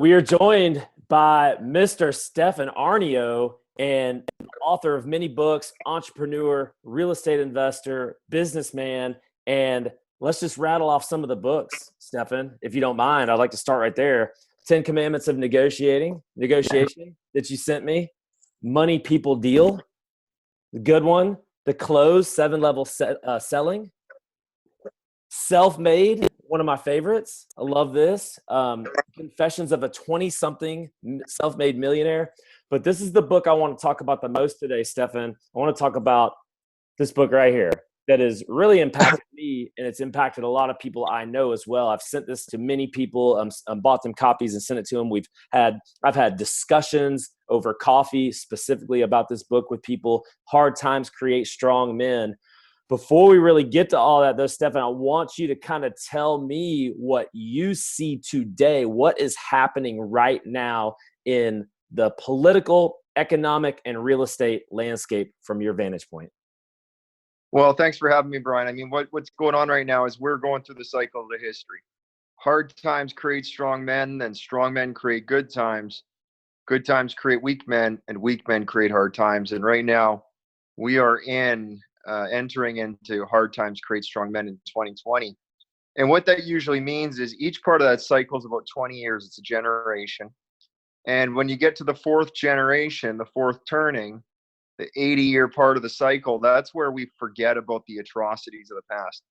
We are joined by Mr. Stefan Aarnio, and author of many books, entrepreneur, real estate investor, businessman, and let's just rattle off some of the books, Stefan, if you don't mind. I'd like to start right there. 10 Commandments of Negotiation that you sent me. Money, People, Deal, the good one. The Close, 7-Level Selling. Self-Made, one of my favorites. I love this. Confessions of a 20-something self-made millionaire. But this is the book I want to talk about the most today, Stefan. I want to talk about this book right here that has really impacted me, and it's impacted a lot of people I know as well. I've sent this to many people. Bought them copies and sent it to them. I've had discussions over coffee specifically about this book with people. Hard Times Create Strong Men. Before we really get to all that, though, Stefan, I want you to kind of tell me what you see today. What is happening right now in the political, economic, and real estate landscape from your vantage point? Well, thanks for having me, Brian. I mean, what's going on right now is we're going through the cycle of the history. Hard times create strong men, and strong men create good times. Good times create weak men, and weak men create hard times. And right now, we are entering into hard times create strong men in 2020. And what that usually means is each part of that cycle is about 20 years. It's a generation. And when you get to the fourth generation, the fourth turning, the 80-year part of the cycle, that's where we forget about the atrocities of the past.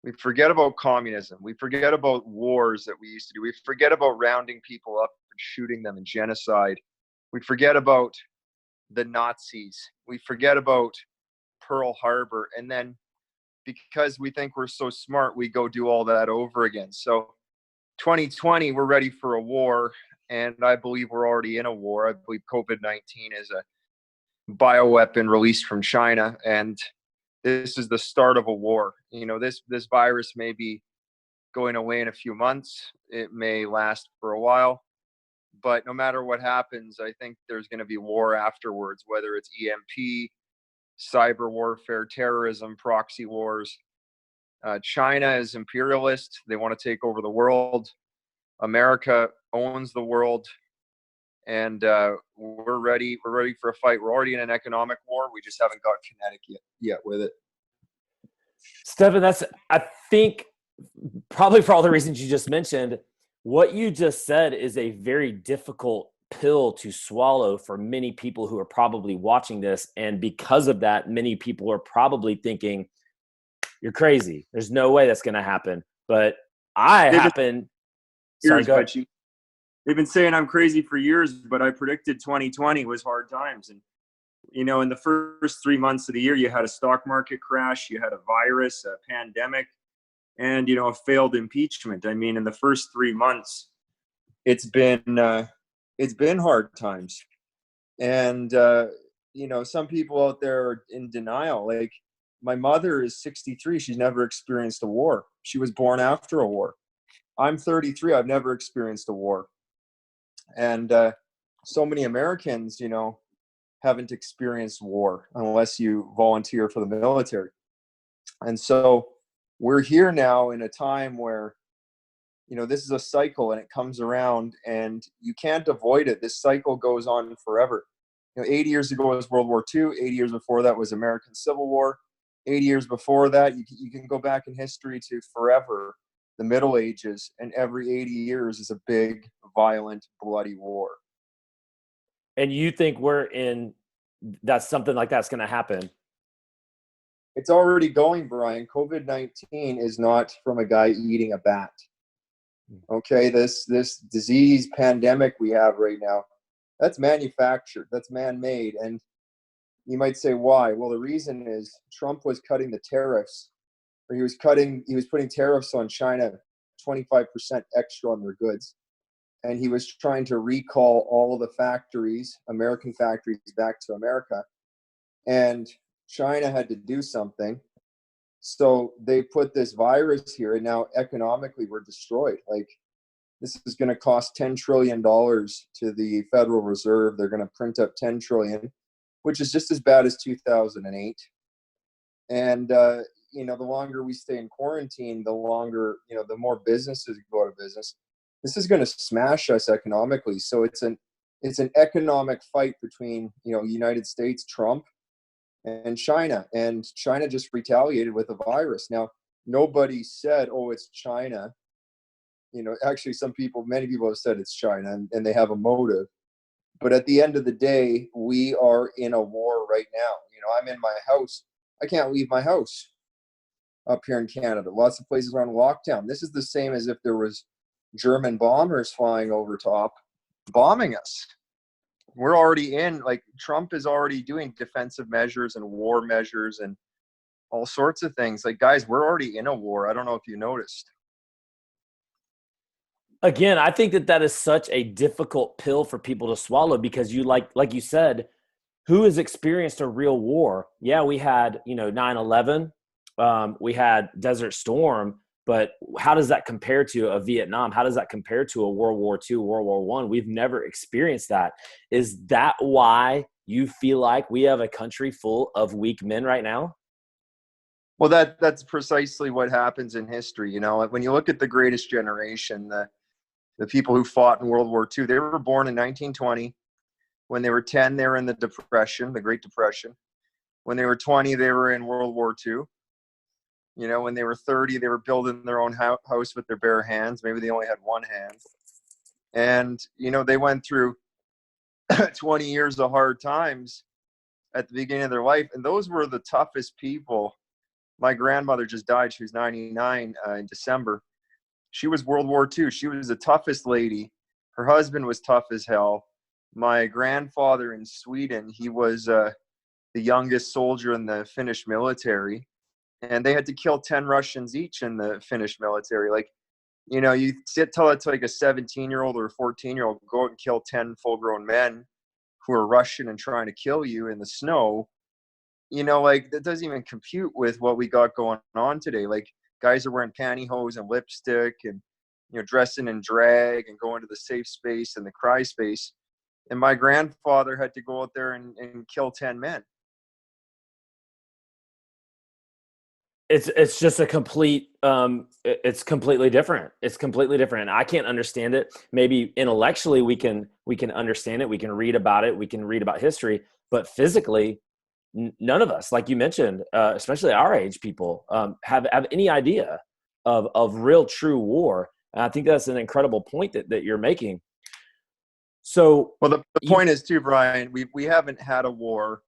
We forget about communism. We forget about wars that we used to do. We forget about rounding people up and shooting them and genocide. We forget about the Nazis. We forget about Pearl Harbor. And then because we think we're so smart, we go do all that over again. So 2020, we're ready for a war. And I believe we're already in a war. I believe COVID-19 is a bioweapon released from China, and this is the start of a war. You know, this virus may be going away in a few months. It may last for a while, but no matter what happens, I think there's going to be war afterwards, whether it's EMP, cyber warfare, terrorism, proxy wars. China is imperialist. They want to take over the world. America owns the world. And we're ready. We're ready for a fight. We're already in an economic war. We just haven't got kinetic yet with it. Stefan, I think, probably for all the reasons you just mentioned, what you just said is a very difficult pill to swallow for many people who are probably watching this. And because of that, many people are probably thinking, you're crazy. There's no way that's going to happen. But Sorry, go ahead. They've been saying I'm crazy for years, but I predicted 2020 was hard times. And, you know, in the first 3 months of the year, you had a stock market crash, you had a virus, a pandemic, and, you know, a failed impeachment. I mean, in the first 3 months, it's been hard times. And, you know, some people out there are in denial. Like, my mother is 63. She's never experienced a war. She was born after a war. I'm 33. I've never experienced a war. And so many Americans, you know, haven't experienced war unless you volunteer for the military. And so we're here now in a time where, you know, this is a cycle and it comes around and you can't avoid it. This cycle goes on forever. You know, 80 years ago was World War II. 80 years before that was American Civil War. 80 years before that, you can go back in history to forever, the Middle Ages, and every 80 years is a big, violent, bloody war. And you think that's something like that's going to happen? It's already going, Brian. COVID-19 is not from a guy eating a bat. Okay, this disease pandemic we have right now, that's manufactured, that's man-made. And you might say, why? Well, the reason is Trump was cutting the tariffs. He was putting tariffs on China, 25% extra on their goods. And he was trying to recall all of the factories, American factories, back to America. And China had to do something. So they put this virus here, and now economically we're destroyed. Like, this is going to cost $10 trillion to the Federal Reserve. They're going to print up $10 trillion, which is just as bad as 2008. And, you know, the longer we stay in quarantine, the longer, you know, the more businesses go out of business. this is going to smash us economically. So it's an economic fight between, United States, Trump, and China. And China just retaliated with a virus. Now, nobody said, oh, it's China. Actually, many people have said it's China, and they have a motive. But at the end of the day, we are in a war right now. I'm in my house. I can't leave my house up here in Canada. Lots of places are on lockdown. This is the same as if there was German bombers flying over top, bombing us. We're already Trump is already doing defensive measures and war measures and all sorts of things. Guys, we're already in a war. I don't know if you noticed. Again, I think that is such a difficult pill for people to swallow, because you like you said, who has experienced a real war? Yeah, we had 9/11, we had Desert Storm, but how does that compare to a Vietnam? How does that compare to a World War II, World War I? We've never experienced that. Is that why you feel like we have a country full of weak men right now? Well, that's precisely what happens in history. When you look at the greatest generation, the people who fought in World War II, they were born in 1920. When they were 10, they were in the Depression, the Great Depression. When they were 20, they were in World War II. When they were 30, they were building their own house with their bare hands. Maybe they only had one hand. And, they went through 20 years of hard times at the beginning of their life. And those were the toughest people. My grandmother just died. She was 99 in December. She was World War II. She was the toughest lady. Her husband was tough as hell. My grandfather in Sweden, he was the youngest soldier in the Finnish military. And they had to kill 10 Russians each in the Finnish military. You tell it to a 17-year-old or a 14-year-old, go out and kill 10 full-grown men who are Russian and trying to kill you in the snow. That doesn't even compute with what we got going on today. Guys are wearing pantyhose and lipstick and, dressing in drag and going to the safe space and the cry space. And my grandfather had to go out there and kill 10 men. It's just a complete it's completely different. It's completely different. I can't understand it. Maybe intellectually we can understand it. We can read about it. We can read about history, but physically none of us, like you mentioned, especially our age people, have any idea of real true war. And I think that's an incredible point that you're making. So, well, the point is too, Brian, we haven't had a war.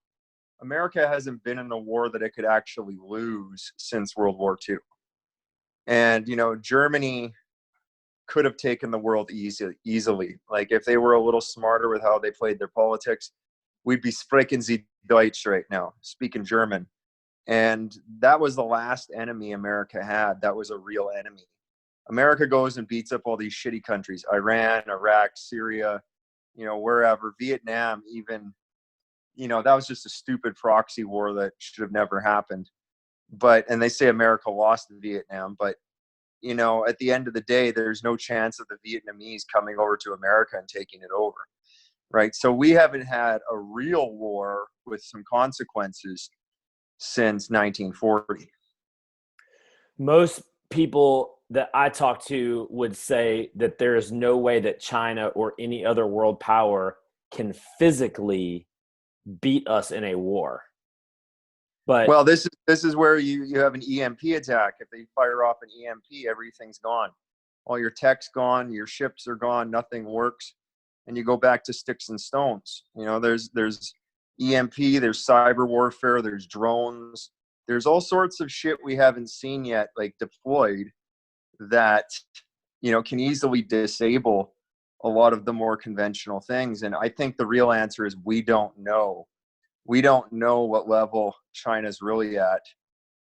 America hasn't been in a war that it could actually lose since World War II. And, Germany could have taken the world easily. If they were a little smarter with how they played their politics, we'd be sprechen Sie Deutsch right now, speaking German. And that was the last enemy America had. That was a real enemy. America goes and beats up all these shitty countries, Iran, Iraq, Syria, wherever, Vietnam even. That was just a stupid proxy war that should have never happened. And they say America lost in Vietnam, but, at the end of the day, there's no chance of the Vietnamese coming over to America and taking it over, right? So we haven't had a real war with some consequences since 1940. Most people that I talk to would say that there is no way that China or any other world power can physically beat us in a war. But well, this is where you have an EMP attack. If they fire off an EMP, everything's gone. All your tech's gone, your ships are gone, nothing works, and you go back to sticks and stones. There's EMP, there's cyber warfare, there's drones, there's all sorts of shit we haven't seen yet, deployed, that can easily disable a lot of the more conventional things. And I think the real answer is we don't know. We don't know what level China's really at.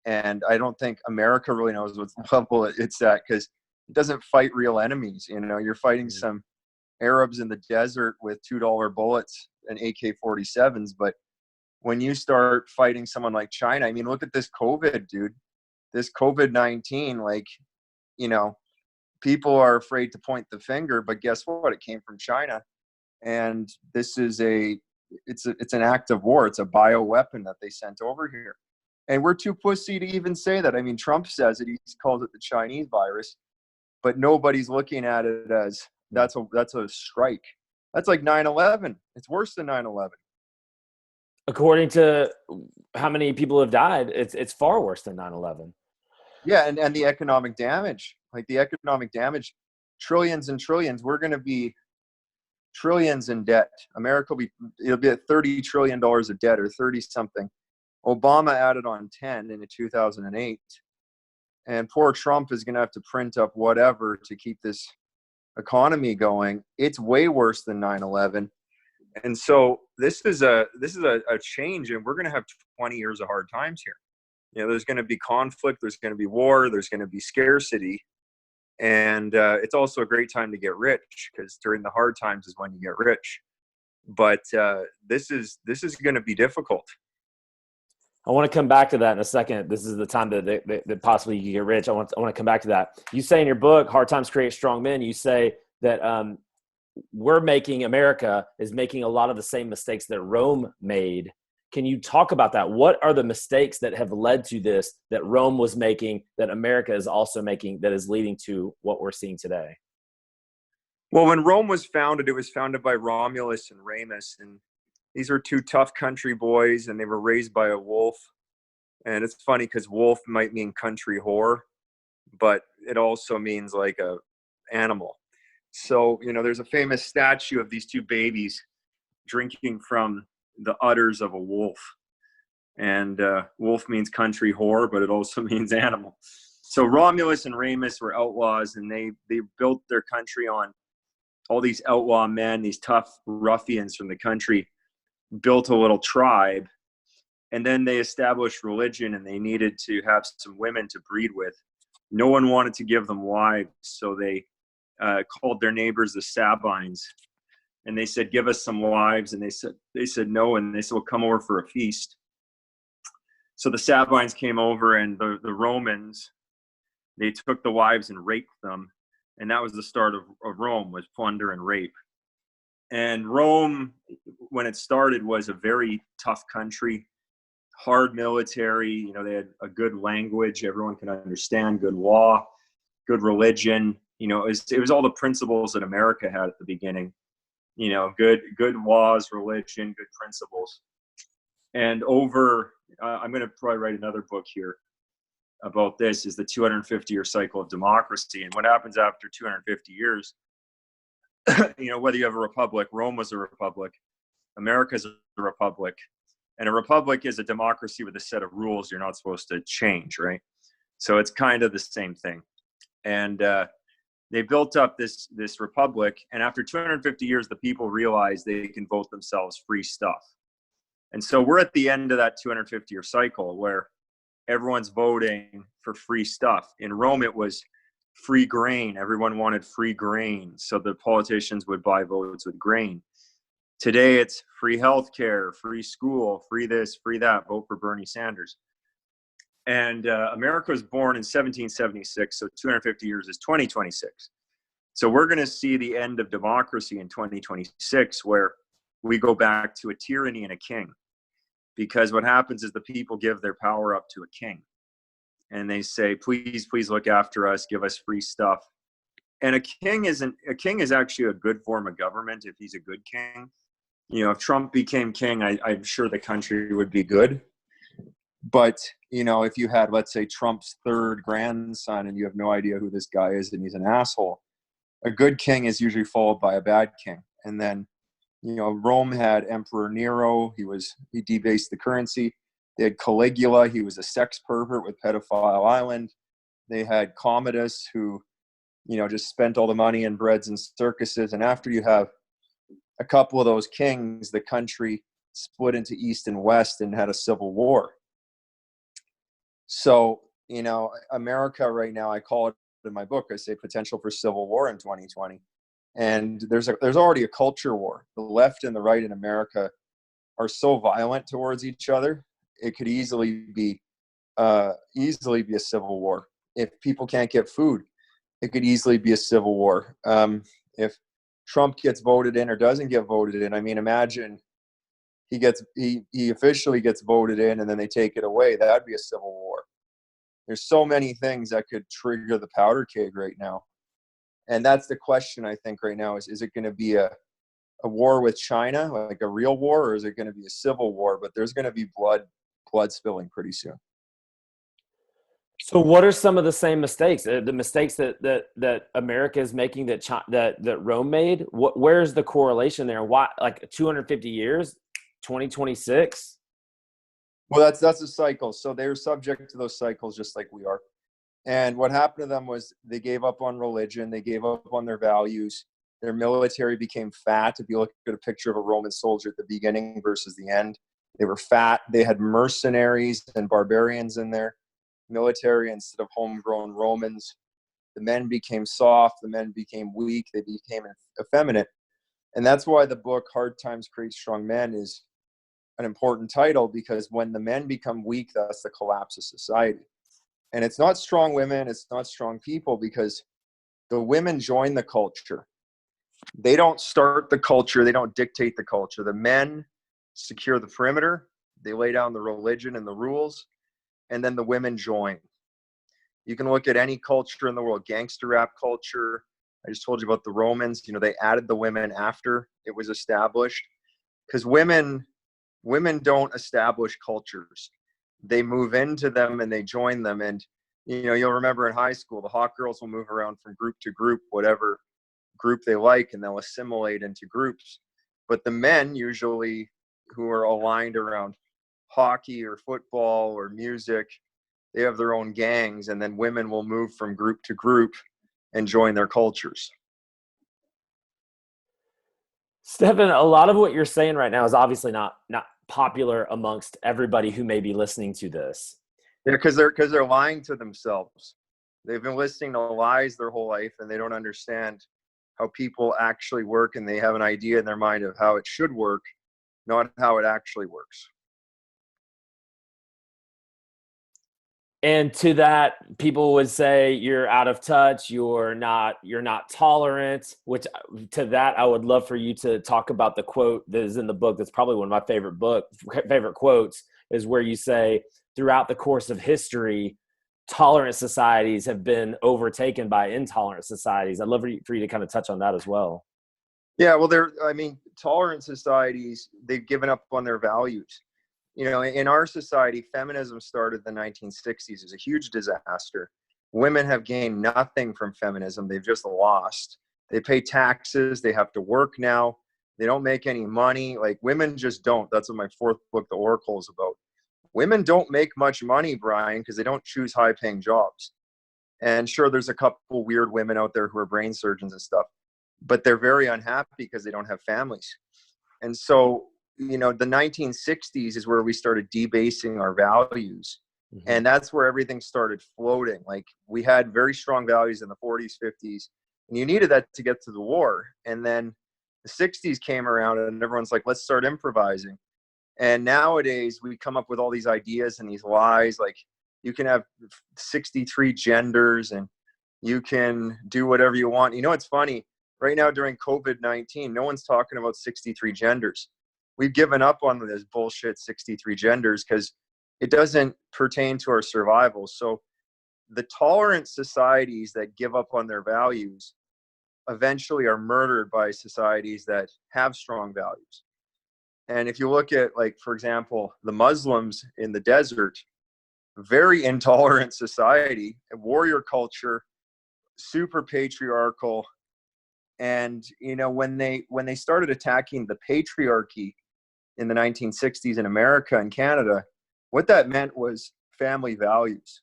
And I don't think America really knows what level it's at, because it doesn't fight real enemies. You're fighting some Arabs in the desert with $2 bullets and AK-47s. But when you start fighting someone like China, look at this COVID, dude. This COVID-19, people are afraid to point the finger, but guess what? It came from China. And this is it's an act of war. It's a bioweapon that they sent over here. And we're too pussy to even say that. Trump says it. He calls it the Chinese virus. but nobody's looking at it as that's a strike. That's like 9/11. It's worse than 9/11. According to how many people have died, it's far worse than 9/11. Yeah, and the economic damage, trillions and trillions. We're going to be trillions in debt. America it'll be at $30 trillion of debt, or 30 something. Obama added on 10 in 2008. And poor Trump is going to have to print up whatever to keep this economy going. It's way worse than 9/11. And so this is a change, and we're going to have 20 years of hard times here. There's going to be conflict, there's going to be war, there's going to be scarcity. And it's also a great time to get rich, because during the hard times is when you get rich. But this is going to be difficult. I want to come back to that in a second. This is the time that possibly you get rich. I want to come back to that. You say in your book, Hard Times Create Strong Men, you say that America is making a lot of the same mistakes that Rome made. Can you talk about that? What are the mistakes that have led to this, that Rome was making, that America is also making, that is leading to what we're seeing today? Well, when Rome was founded, it was founded by Romulus and Remus, and these are two tough country boys, and they were raised by a wolf. And it's funny because wolf might mean country whore, but it also means like a animal. So, there's a famous statue of these two babies drinking from the udders of a wolf. And wolf means country whore, but it also means animal. So Romulus and Remus were outlaws, and they built their country on all these outlaw men, these tough ruffians from the country, built a little tribe. And then they established religion, and they needed to have some women to breed with. No one wanted to give them wives, so they called their neighbors the Sabines, and they said, "Give us some wives." And they said no, and they said, "Well, come over for a feast." So the Sabines came over, and the Romans, they took the wives and raped them, and that was the start of Rome, was plunder and rape. And Rome, when it started, was a very tough country, hard military. They had a good language everyone can understand, good law, good religion. It was all the principles that America had at the beginning. Good laws, religion, good principles. And I'm going to probably write another book here about this, is the 250-year cycle of democracy. And what happens after 250 years, whether you have a republic, Rome was a republic, America's a republic, and a republic is a democracy with a set of rules you're not supposed to change, right? So it's kind of the same thing. And they built up this republic, and after 250 years, the people realized they can vote themselves free stuff. And so we're at the end of that 250-year cycle where everyone's voting for free stuff. In Rome, it was free grain. Everyone wanted free grain, so the politicians would buy votes with grain. Today, it's free healthcare, free school, free this, free that, vote for Bernie Sanders. And America was born in 1776, so 250 years is 2026. So we're going to see the end of democracy in 2026, where we go back to a tyranny and a king. Because what happens is the people give their power up to a king. And they say, please look after us, give us free stuff. And a king is actually a good form of government if he's a good king. If Trump became king, I'm sure the country would be good. But, if you had, let's say, Trump's third grandson and you have no idea who this guy is and he's an asshole, a good king is usually followed by a bad king. And then, Rome had Emperor Nero. He debased the currency. They had Caligula. He was a sex pervert with Pedophile Island. They had Commodus, who, just spent all the money in breads and circuses. And after you have a couple of those kings, the country split into East and West and had a civil war. So, America right now, I call it in my book, I say potential for civil war in 2020. And there's already a culture war. The left and the right in America are so violent towards each other. It could easily be a civil war. If people can't get food, it could easily be a civil war. If Trump gets voted in or doesn't get voted in, imagine he officially gets voted in and then they take it away. That'd be a civil war. There's so many things that could trigger the powder keg right now. And that's the question, I think, right now is it going to be a war with China, like a real war, or is it going to be a civil war? But there's going to be blood spilling pretty soon. So, what are some of the same mistakes? The mistakes that America is making that Rome made. Where's the correlation there? Why, like 250 years, 2026? Well, that's a cycle. So they're subject to those cycles just like we are. And what happened to them was they gave up on religion. They gave up on their values. Their military became fat. If you look at a picture of a Roman soldier at the beginning versus the end, they were fat. They had mercenaries and barbarians in their military instead of homegrown Romans. The men became soft. The men became weak. They became effeminate. And that's why the book Hard Times Create Strong Men is an important title, because when the men become weak, that's the collapse of society. And it's not strong women, it's not strong people, because the women join the culture. They don't start the culture, they don't dictate the culture. The men secure the perimeter, they lay down the religion and the rules, and then the women join. You can look at any culture in the world, gangster rap culture. I just told you about the Romans. They added the women after it was established, because women don't establish cultures. They move into them and they join them. And, you'll remember in high school, the hot girls will move around from group to group, whatever group they like, and they'll assimilate into groups. But the men usually, who are aligned around hockey or football or music, they have their own gangs, and then women will move from group to group and join their cultures. Stefan, a lot of what you're saying right now is obviously not popular amongst everybody who may be listening to this. Yeah, because they're lying to themselves. They've been listening to lies their whole life, and they don't understand how people actually work, and they have an idea in their mind of how it should work, not how it actually works. And to that, people would say you're out of touch, you're not tolerant, which to that I would love for you to talk about the quote that is in the book. That's probably one of my favorite quotes, is where you say, throughout the course of history, tolerant societies have been overtaken by intolerant societies. I'd love for you to kind of touch on that as well. Yeah, well, tolerant societies, they've given up on their values. In our society, feminism started in the 1960s. It was a huge disaster. Women have gained nothing from feminism. They've just lost. They pay taxes. They have to work now. They don't make any money. Like, women just don't. That's what my fourth book, The Oracle, is about. Women don't make much money, Brian, because they don't choose high-paying jobs. And sure, there's a couple weird women out there who are brain surgeons and stuff, but they're very unhappy because they don't have families. And so, the 1960s is where we started debasing our values. Mm-hmm. And that's where everything started floating. Like, we had very strong values in the 40s, 50s, and you needed that to get to the war. And then the 60s came around and everyone's like, let's start improvising. And nowadays we come up with all these ideas and these lies. Like, you can have 63 genders and you can do whatever you want. It's funny. Right now during COVID-19, no one's talking about 63 genders. We've given up on this bullshit 63 genders because it doesn't pertain to our survival. So the tolerant societies that give up on their values eventually are murdered by societies that have strong values. And if you look at, like, for example, the Muslims in the desert, very intolerant society, warrior culture, super patriarchal. And, when they started attacking the patriarchy in the 1960s in America and Canada, what that meant was family values.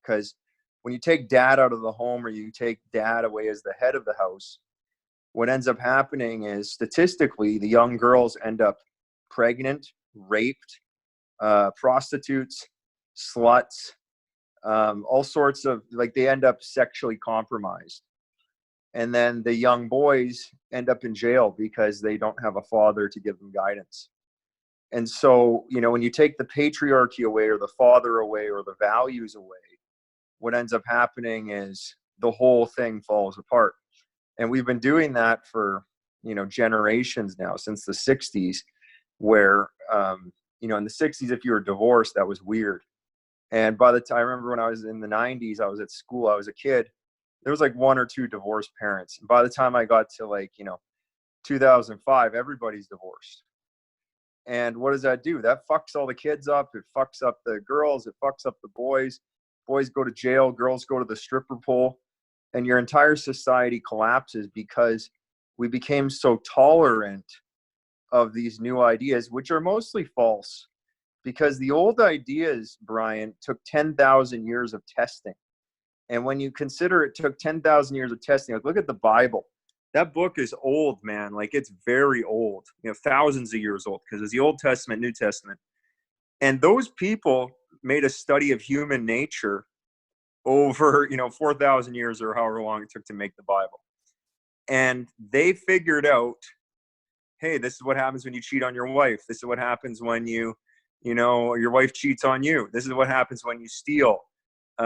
Because when you take dad out of the home, or you take dad away as the head of the house, what ends up happening is, statistically, the young girls end up pregnant, raped, prostitutes, sluts, all sorts of, like, they end up sexually compromised. And then the young boys end up in jail because they don't have a father to give them guidance. And so, when you take the patriarchy away, or the father away, or the values away, what ends up happening is the whole thing falls apart. And we've been doing that for, generations now, since the 60s, where, in the 60s, if you were divorced, that was weird. And by the time, I remember when I was in the 90s, I was at school, I was a kid. there was like one or two divorced parents. And by the time I got to like, 2005, everybody's divorced. And what does that do? That fucks all the kids up. It fucks up the girls. It fucks up the boys. Boys go to jail. Girls go to the stripper pole. And your entire society collapses because we became so tolerant of these new ideas, which are mostly false. Because the old ideas, Brian, took 10,000 years of testing. And when you consider it took 10,000 years of testing, like look at the Bible. That book is old, man. Like it's very old, thousands of years old, because it's the Old Testament, New Testament. And those people made a study of human nature over, 4,000 years or however long it took to make the Bible. And they figured out, hey, this is what happens when you cheat on your wife. This is what happens when your wife cheats on you. This is what happens when you steal.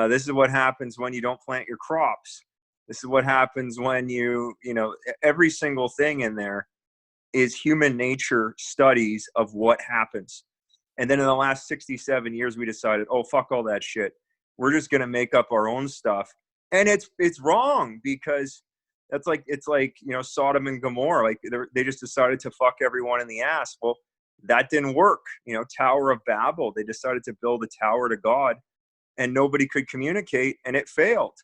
This is what happens when you don't plant your crops. This is what happens when every single thing in there is human nature studies of what happens. And then in the last 67 years, we decided, oh, fuck all that shit. We're just going to make up our own stuff. And it's wrong, because it's like, Sodom and Gomorrah. Like they just decided to fuck everyone in the ass. Well, that didn't work. Tower of Babel, they decided to build a tower to God and nobody could communicate, and it failed.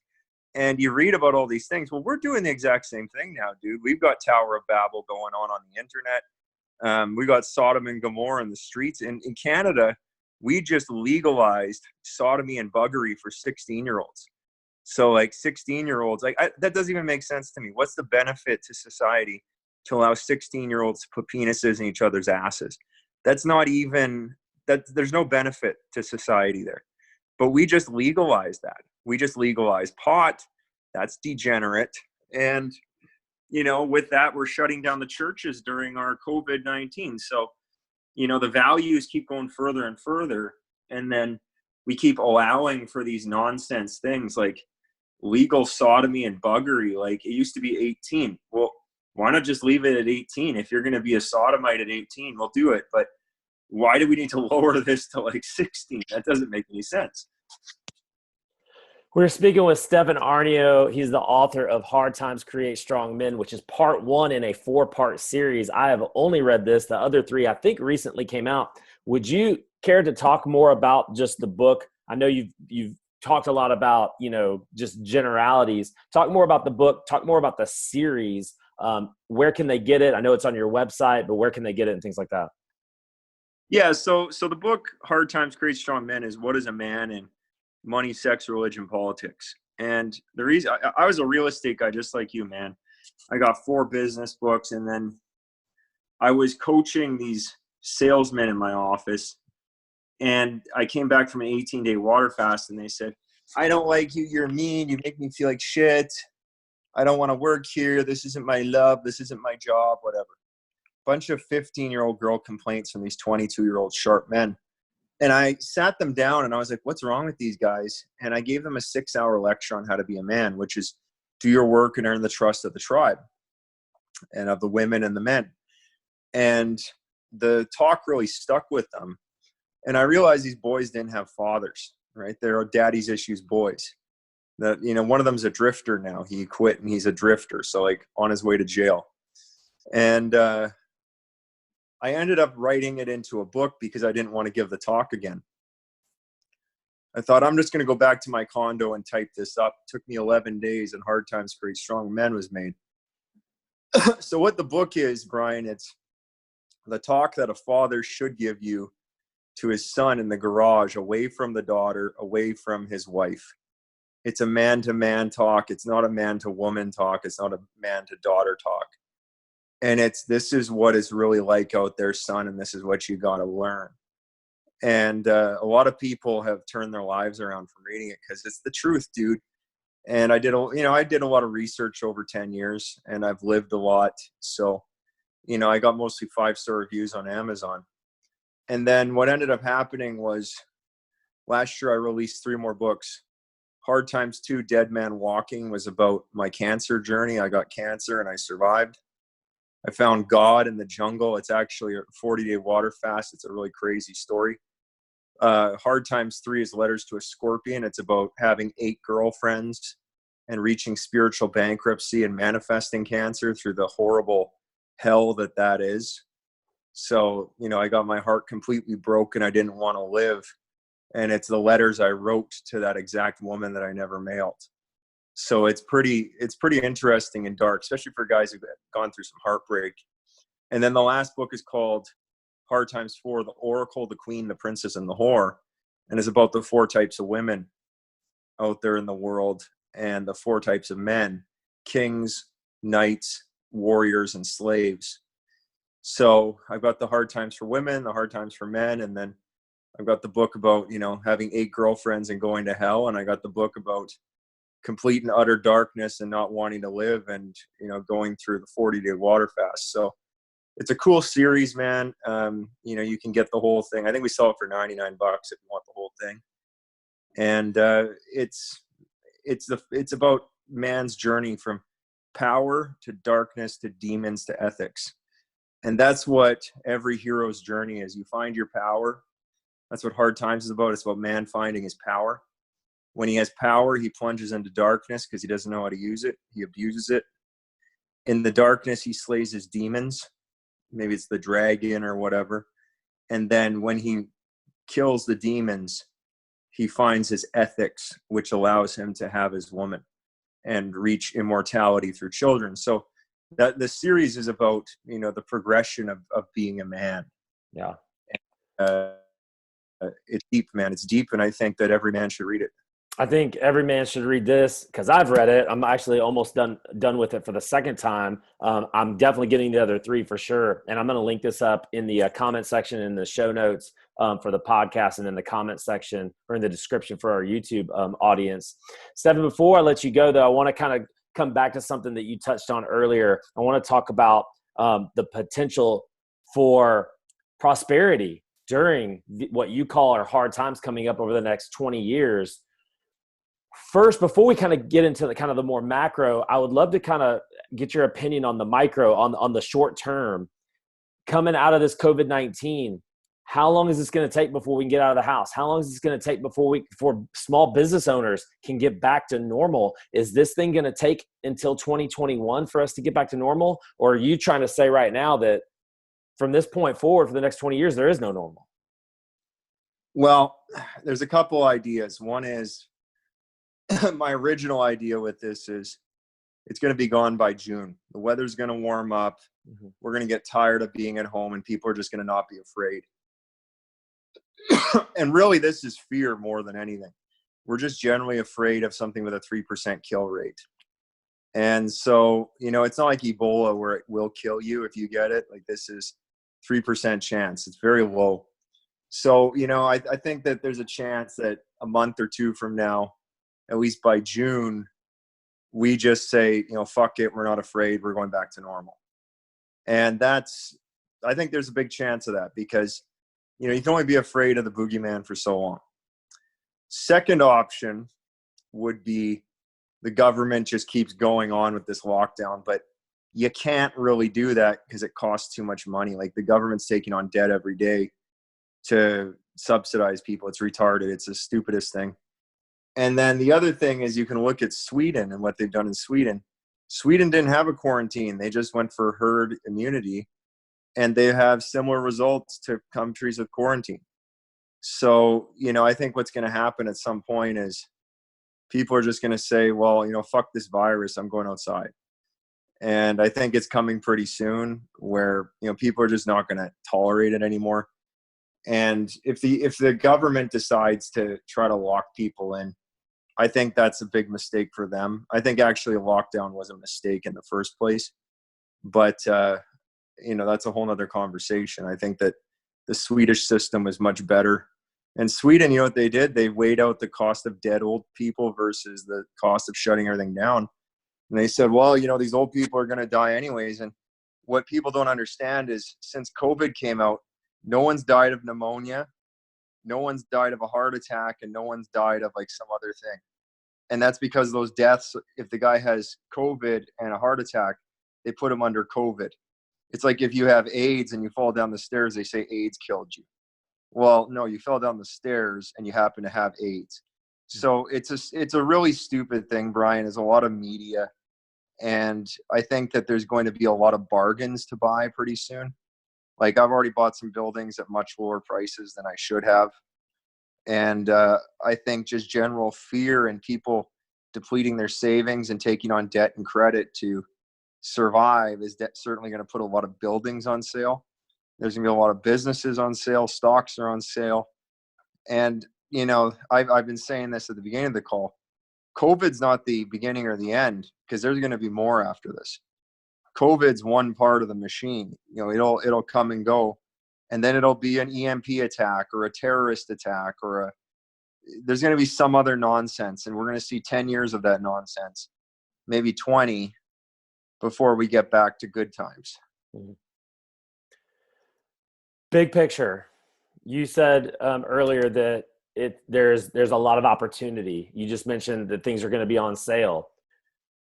And you read about all these things. Well, we're doing the exact same thing now, dude. We've got Tower of Babel going on the internet. We got Sodom and Gomorrah in the streets. In Canada, we just legalized sodomy and buggery for 16-year-olds. So like 16-year-olds, that doesn't even make sense to me. What's the benefit to society to allow 16-year-olds to put penises in each other's asses? There's no benefit to society there. But we just legalized that. We just legalized pot. That's degenerate. And, with that, we're shutting down the churches during our COVID-19. So, the values keep going further and further. And then we keep allowing for these nonsense things like legal sodomy and buggery. Like it used to be 18. Well, why not just leave it at 18? If you're going to be a sodomite at 18, we'll do it. But why do we need to lower this to like 16? That doesn't make any sense. We're speaking with Stefan Aarnio. He's the author of Hard Times Create Strong Men, which is part 1 in a 4-part series. I have only read this. The other 3, I think, recently came out. Would you care to talk more about just the book? I know you've talked a lot about, just generalities. Talk more about the book. Talk more about the series. Where can they get it? I know it's on your website, but where can they get it and things like that? Yeah, so the book Hard Times Create Strong Men is what is a man in money, sex, religion, politics. And the reason I was a real estate guy, just like you, man. I got 4 business books, and then I was coaching these salesmen in my office, and I came back from an 18-day water fast, and they said, I don't like you. You're mean. You make me feel like shit. I don't want to work here. This isn't my love. This isn't my job, whatever. Bunch of 15-year-old girl complaints from these 22-year-old sharp men. And I sat them down and I was like, what's wrong with these guys? And I gave them a 6-hour lecture on how to be a man, which is do your work and earn the trust of the tribe and of the women and the men. And the talk really stuck with them. And I realized these boys didn't have fathers, right? They're daddy's issues boys. That, one of them's a drifter now. He quit and he's a drifter. So like on his way to jail. And, I ended up writing it into a book because I didn't want to give the talk again. I thought I'm just going to go back to my condo and type this up. It took me 11 days, and Hard Times Create Strong Men was made. So what the book is, Brian, it's the talk that a father should give you to his son in the garage, away from the daughter, away from his wife. It's a man-to-man talk. It's not a man-to-woman talk. It's not a man-to-daughter talk. And this is what it's really like out there, son, and this is what you got to learn. And a lot of people have turned their lives around from reading it because it's the truth, dude. And I did a lot of research over 10 years, and I've lived a lot. So, I got mostly 5-star reviews on Amazon. And then what ended up happening was last year I released 3 more books. Hard Times 2, Dead Man Walking, was about my cancer journey. I got cancer and I survived. I found God in the jungle. It's actually a 40-day water fast. It's a really crazy story. Hard Times 3 is Letters to a Scorpion. It's about having 8 girlfriends and reaching spiritual bankruptcy and manifesting cancer through the horrible hell that is. So, you know, I got my heart completely broken. I didn't want to live. And it's the letters I wrote to that exact woman that I never mailed. So it's pretty interesting and dark, especially for guys who've gone through some heartbreak. And then the last book is called Hard Times 4, The Oracle, the Queen, the Princess, and the Whore. And it's about the 4 types of women out there in the world and the 4 types of men: kings, knights, warriors, and slaves. So I've got the hard times for women, the hard times for men, and then I've got the book about, you know, having 8 girlfriends and going to hell. And I got the book about complete and utter darkness and not wanting to live, and, you know, going through the 40-day water fast. So it's a cool series, man. You know, you can get the whole thing. I think we sell it for $99 if you want the whole thing. And it's about man's journey from power to darkness to demons to ethics. And that's what every hero's journey is. You find your power. That's what Hard Times is about. It's about man finding his power. When he has power, he plunges into darkness because he doesn't know how to use it. He abuses it. In the darkness, he slays his demons. Maybe it's the dragon or whatever. And then when he kills the demons, he finds his ethics, which allows him to have his woman and reach immortality through children. So that the series is about, you know, the progression of being a man. Yeah. It's deep, man. It's deep. And I think that every man should read it. I think every man should read this because I've read it. I'm actually almost done with it for the second time. I'm definitely getting the other 3 for sure. And I'm going to link this up in the comment section in the show notes for the podcast, and in the comment section or in the description for our YouTube audience. Stefan, before I let you go, though, I want to kind of come back to something that you touched on earlier. I want to talk about the potential for prosperity during what you call our hard times coming up over the next 20 years. First, before we kind of get into the kind of the more macro, I would love to kind of get your opinion on the micro, on the short term. Coming out of this COVID-19, how long is this going to take before we can get out of the house? How long is this going to take before small business owners can get back to normal? Is this thing going to take until 2021 for us to get back to normal? Or are you trying to say right now that from this point forward for the next 20 years, there is no normal? Well, there's a couple ideas. One is, my original idea with this is it's going to be gone by June. The weather's going to warm up. Mm-hmm. We're going to get tired of being at home, and people are just going to not be afraid. And really, this is fear more than anything. We're just generally afraid of something with a 3% kill rate. And so, you know, it's not like Ebola where it will kill you if you get it. Like, this is 3% chance. It's very low. So, you know, I think that there's a chance that a month or 2 from now, at least by June, we just say, you know, fuck it, we're not afraid, we're going back to normal. And I think there's a big chance of that because, you know, you can only be afraid of the boogeyman for so long. Second option would be the government just keeps going on with this lockdown, but you can't really do that because it costs too much money. Like, the government's taking on debt every day to subsidize people. It's retarded. It's the stupidest thing. And then the other thing is, you can look at Sweden and what they've done in Sweden. Sweden didn't have a quarantine. They just went for herd immunity, and they have similar results to countries with quarantine. So, you know, I think what's going to happen at some point is people are just going to say, well, you know, fuck this virus, I'm going outside. And I think it's coming pretty soon where, you know, people are just not going to tolerate it anymore. And if the government decides to try to lock people in, I think that's a big mistake for them. I think actually a lockdown was a mistake in the first place. But, you know, that's a whole nother conversation. I think that the Swedish system was much better. And Sweden, you know what they did? They weighed out the cost of dead old people versus the cost of shutting everything down. And they said, well, you know, these old people are going to die anyways. And what people don't understand is, since COVID came out, no one's died of pneumonia, no one's died of a heart attack, and no one's died of like some other thing. And that's because those deaths, if the guy has COVID and a heart attack, they put him under COVID. It's like if you have AIDS and you fall down the stairs, they say AIDS killed you. Well, no, you fell down the stairs and you happen to have AIDS. So it's a really stupid thing, Brian. There's a lot of media, and I think that there's going to be a lot of bargains to buy pretty soon. Like I've already bought some buildings at much lower prices than I should have. And I think just general fear and people depleting their savings and taking on debt and credit to survive is certainly going to put a lot of buildings on sale. There's going to be a lot of businesses on sale. Stocks are on sale. And, you know, I've been saying this at the beginning of the call. COVID's not the beginning or the end, because there's going to be more after this. COVID's one part of the machine. You know, it'll come and go. And then it'll be an EMP attack or a terrorist attack or there's going to be some other nonsense. And we're going to see 10 years of that nonsense, maybe 20, before we get back to good times. Big picture. You said earlier that there's a lot of opportunity. You just mentioned that things are going to be on sale.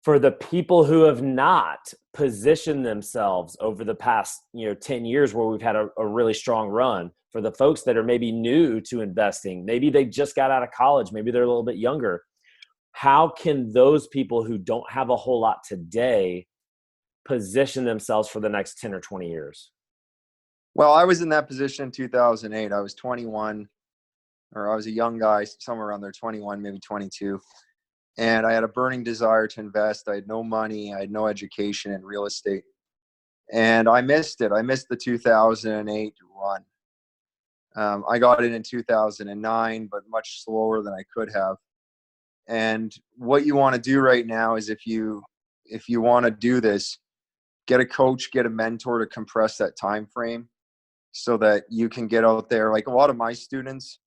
For the people who have not positioned themselves over the past 10 years where we've had a really strong run, for the folks that are maybe new to investing, maybe they just got out of college, maybe they're a little bit younger, how can those people who don't have a whole lot today position themselves for the next 10 or 20 years? Well, I was in that position in 2008. I was 21, or I was a young guy, somewhere around there, 21, maybe 22. And I had a burning desire to invest. I had no money. I had no education in real estate. And I missed it. I missed the 2008 run. I got it in 2009, but much slower than I could have. And what you want to do right now is if you want to do this, get a coach, get a mentor to compress that time frame so that you can get out there. Like a lot of my students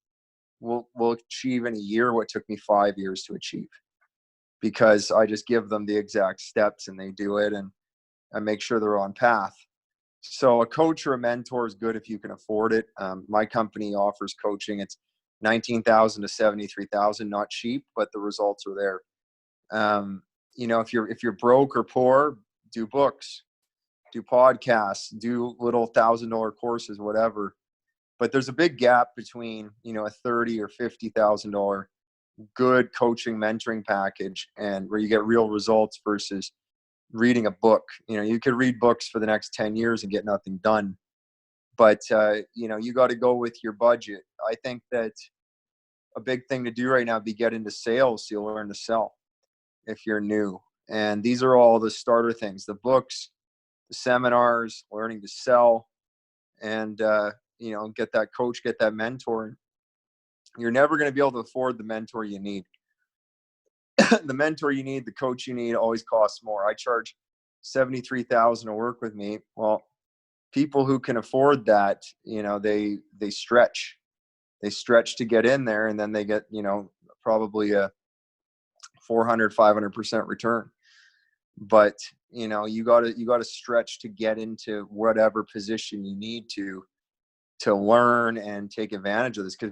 will achieve in a year what took me 5 years to achieve, because I just give them the exact steps and they do it, and I make sure they're on path. So a coach or a mentor is good if you can afford it. My company offers coaching. It's $19,000 to $73,000, not cheap, but the results are there. If you're broke or poor, do books, do podcasts, do little $1,000 courses, whatever. But there's a big gap between, a $30,000 or $50,000 good coaching mentoring package and where you get real results versus reading a book. You could read books for the next 10 years and get nothing done. But, you got to go with your budget. I think that a big thing to do right now would be get into sales, so you'll learn to sell if you're new. And these are all the starter things, the books, the seminars, learning to sell, and, get that coach, get that mentor. You're never going to be able to afford the mentor you need. The mentor you need, the coach you need always costs more. I charge $73,000 to work with me. Well, people who can afford that, they stretch. They stretch to get in there, and then they get, probably a 400, 500% return. But, you gotta stretch to get into whatever position you need to learn and take advantage of this. Cause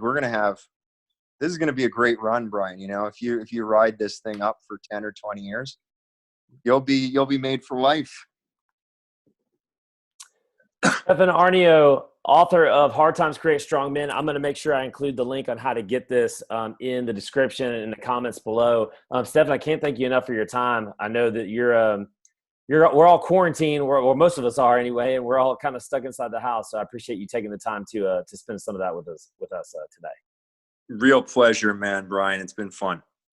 this is going to be a great run, Brian. If you ride this thing up for 10 or 20 years, you'll be made for life. Stefan Aarnio, author of Hard Times Create Strong Men. I'm going to make sure I include the link on how to get this in the description and in the comments below. Stefan, I can't thank you enough for your time. I know that we're all quarantined, or most of us are anyway, and we're all kind of stuck inside the house. So I appreciate you taking the time to spend some of that with us today. Real pleasure, man, Brian. It's been fun.